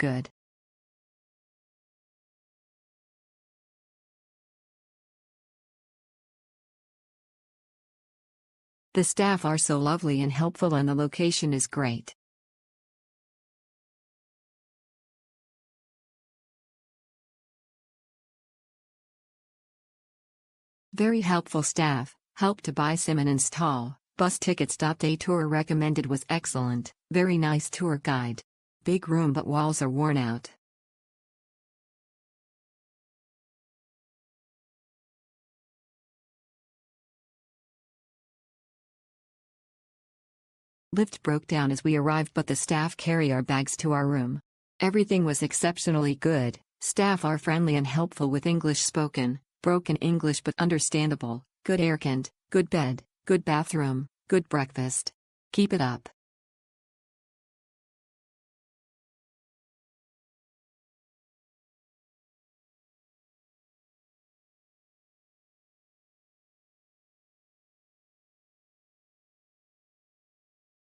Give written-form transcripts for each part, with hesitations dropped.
good. The staff are so lovely and helpful, and the location is great. Very helpful staff, helped to buy SIM and install, bus tickets. Day tour recommended was excellent, very nice tour guide. Big room but walls are worn out. Lift broke down as we arrived, but the staff carry our bags to our room. Everything was exceptionally good, staff are friendly and helpful with English spoken, broken English but understandable, good aircon, good bed, good bathroom, good breakfast. Keep it up.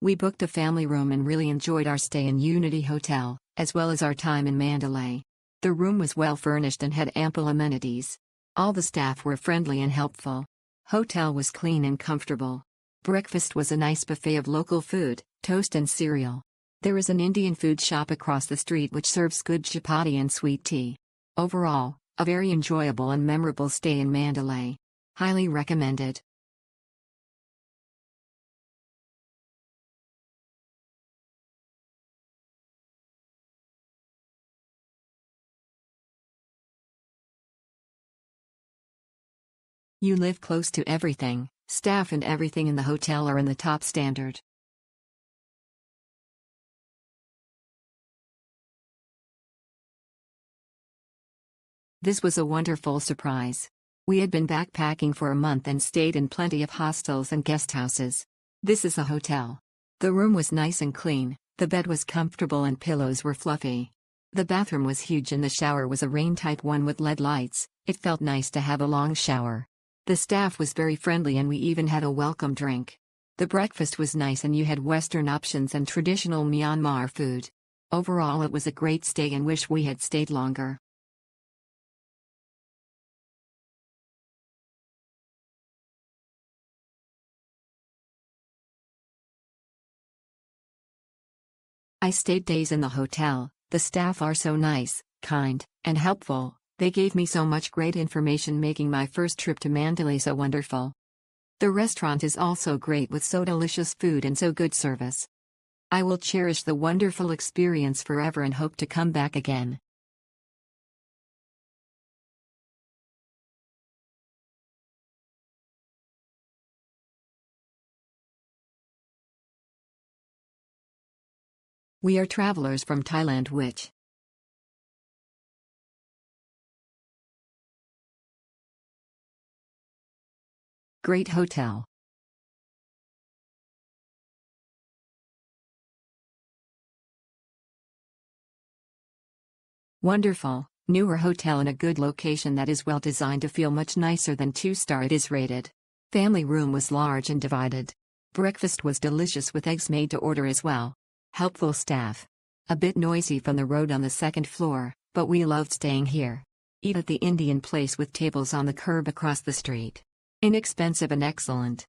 We booked a family room and really enjoyed our stay in Unity Hotel, as well as our time in Mandalay. The room was well furnished and had ample amenities. All the staff were friendly and helpful. Hotel was clean and comfortable. Breakfast was a nice buffet of local food, toast and cereal. There is an Indian food shop across the street which serves good chapati and sweet tea. Overall, a very enjoyable and memorable stay in Mandalay. Highly recommended. You live close to everything, staff and everything in the hotel are in the top standard. This was a wonderful surprise. We had been backpacking for a month and stayed in plenty of hostels and guest houses. This is a hotel. The room was nice and clean, the bed was comfortable and pillows were fluffy. The bathroom was huge and the shower was a rain-tight one with LED lights. It felt nice to have a long shower. The staff was very friendly and we even had a welcome drink. The breakfast was nice and you had Western options and traditional Myanmar food. Overall, it was a great stay and wish we had stayed longer. I stayed days in the hotel. The staff are so nice, kind, and helpful. They gave me so much great information, making my first trip to Mandalay so wonderful. The restaurant is also great with so delicious food and so good service. I will cherish the wonderful experience forever and hope to come back again. We are travelers from Thailand which great hotel. Wonderful, newer hotel in a good location that is well designed to feel much nicer than 2-star it is rated. Family room was large and divided. Breakfast was delicious with eggs made to order as well. Helpful staff. A bit noisy from the road on the second floor, but we loved staying here. Eat at the Indian place with tables on the curb across the street. Inexpensive and excellent.